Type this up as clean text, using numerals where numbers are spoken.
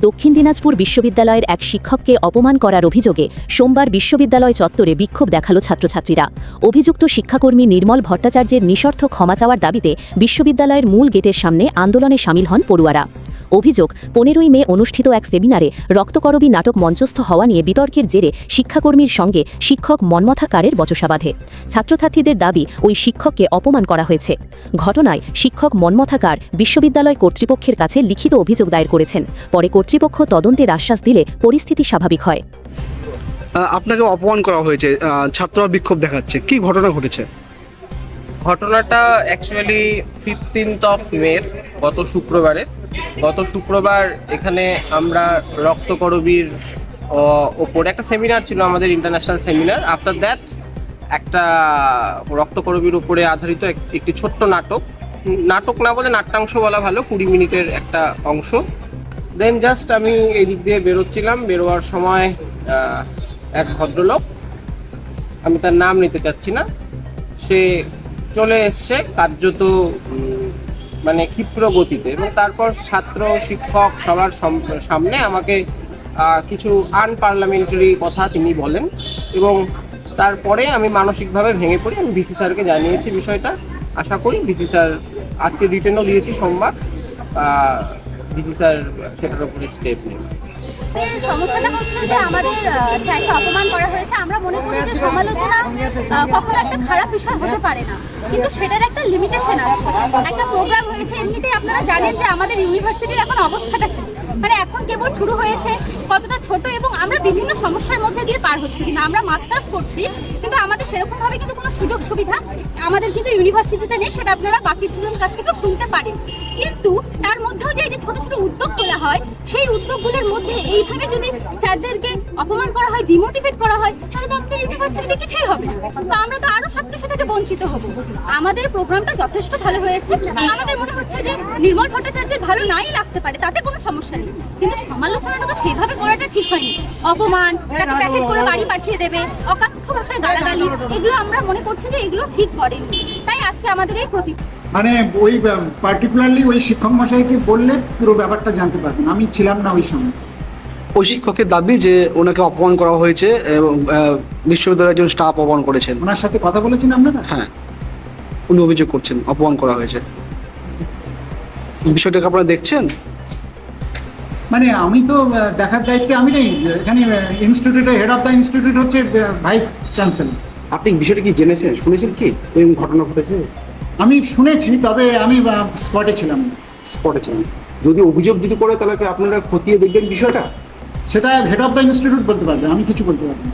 দক্ষিণ দিনাজপুর বিশ্ববিদ্যালয়ের এক শিক্ষককে অপমান করার অভিযোগে সোমবার বিশ্ববিদ্যালয় চত্বরে বিক্ষোভ দেখালো ছাত্রছাত্রীরা। অভিযুক্ত শিক্ষাকর্মী নির্মল ভট্টাচার্যের নিঃশর্ত ক্ষমা চাওয়ার দাবিতে বিশ্ববিদ্যালয়ের মূল গেটের সামনে আন্দোলনে শামিল হন পড়ুয়ারা। অভিযোগ, 15ই মে অনুষ্ঠিত এক সেমিনারে রক্তকরবী নাটক মঞ্চস্থ হওয়া নিয়ে বিতর্কের জেরে শিক্ষাকর্মীর সঙ্গে শিক্ষক মন্মথাকারের বচসা বাধে। ছাত্রছাত্রীদের দাবি, ওই শিক্ষককে অপমান করা হয়েছে। ঘটনায় শিক্ষক মন্মথাকার বিশ্ববিদ্যালয় কর্তৃপক্ষের কাছে লিখিত অভিযোগ দায়ের করেছেন। পরে কর্তৃপক্ষ তদন্তের আশ্বাস দিলে পরিস্থিতি স্বাভাবিক হয়। আপনাকে অপমান করা হয়েছে, ছাত্ররা বিক্ষোভ দেখাচ্ছে, কি ঘটনা ঘটেছে? ঘটনাটা অ্যাকচুয়ালি 15 মে গত শুক্রবার এখানে আমরা রক্তকরবীর ওপরে একটা সেমিনার ছিল, আমাদের ইন্টারন্যাশনাল সেমিনার। আফটার দ্যাট একটা রক্তকরবীর উপরে আধারিত একটি ছোট্ট নাটক না বলে নাট্যাংশ বলা ভালো, 20 মিনিটের একটা অংশ। দেন জাস্ট আমি এই দিক দিয়ে বেরোচ্ছিলাম, বেরোয়ার সময় এক ভদ্রলোক, আমি তার নাম নিতে চাচ্ছি না, সে চলে এসছে কার্যত মানে ক্ষিপ্র গতিতে, এবং তারপর ছাত্র শিক্ষক সবার সামনে আমাকে কিছু আনপার্লামেন্টারি কথা তিনি বলেন, এবং তারপরে আমি মানসিকভাবে ভেঙে পড়ি। আমি ভিসি স্যারকে জানিয়েছি বিষয়টা, আশা করি ভিসি স্যার আজকে রিটেনও দিয়েছি সোমবার, ভিসি স্যার সেটার উপরে স্টেপ নেন। সমস্যাটা হচ্ছে যে আমাদের স্যারকে অপমান করা হয়েছে। আমরা মনে করি যে সমালোচনা কখনো একটা খারাপ বিষয় হতে পারে না, কিন্তু সেটার একটা লিমিটেশন আছে। একটা প্রোগ্রাম হয়েছে, এমনিতেই আপনারা জানেন যে আমাদের ইউনিভার্সিটির এখন অবস্থাটা কি, মানে এখন কেবল শুরু হয়েছে, কতটা ছোট, এবং আমরা বিভিন্ন সমস্যার মধ্যে দিয়ে পার হচ্ছি। কিন্তু আমরা মাস্টার্স করছি, কিন্তু আমাদের সেরকমভাবে কিন্তু কোনো সুযোগ সুবিধা আমাদের কিন্তু ইউনিভার্সিটিতে নেই, সেটা আপনারা বাকি স্টুডেন্ট কাছ থেকেও শুনতে পারেন। কিন্তু তার মধ্যেও যে এই যে ছোট ছোট উদ্যোগ তোলা হয়, সেই উদ্যোগগুলোর মধ্যে এইভাবে যদি স্যারদেরকে অপমান করা হয়, ডিমোটিভেট করা হয়, তাহলে তো আমাদের ইউনিভার্সিটিতে কিছুই হবে না, তো আমরা তো আরো সব কিছু থেকে বঞ্চিত হব। আমাদের প্রোগ্রামটা যথেষ্ট ভালো হয়েছে। আমাদের মনে হচ্ছে যে নির্মল ভট্টাচার্যের ভালো নাই লাগতে পারে, তাতে কোনো সমস্যা নেই, কিন্তু সমালোচনাটা তো সেভাবে করাটা ঠিক হয়নি। অপমান, তাকে প্যাকেট করে বাড়ি পাঠিয়ে দেবে, অকাথ্য ভাষায় গালাগালি, এগুলো আমরা মনে করছি যে এগুলো ঠিক করেনি। তাই আজকে আমাদের এই মানে ওই পার্টিকুলারলি ওই শিক্ষক মশাইকে বললে পুরো ব্যাপারটা জানতে পারবেন। আমি ছিলাম না ওই সময়। ওই শিক্ষকের দাবি যে ওনাকে অপমান করা হয়েছে এবং বিশ্ববিদ্যালয়ের একজন স্টাফ অপমান করেছেন। ওনার সাথে কথা বলেছেন আপনারা? হ্যাঁ, উনি অভিযোগ করছেন অপমান করা হয়েছে। বিষয়টাকে আপনারা দেখছেন? মানে আমি তো দেখার দায়িত্বে আমি নেই, এখানে ইনস্টিটিউটের হেড অফ দ্য ইনস্টিটিউট হচ্ছে ভাইস চ্যান্সেলর। আপনি বিষয়টা কি জেনেছেন, শুনেছেন কি এরকম ঘটনা ঘটেছে? আমি শুনেছি, তবে আমি স্পটে ছিলাম। স্পটে ছিলেন। যদি অভিযোগ করে তাহলে আপনারা খতিয়ে দেখবেন বিষয়টা। সেটা হেড অফ দ্য ইনস্টিটিউট বলতে পারবে, আমি কিছু বলতে পারবো না।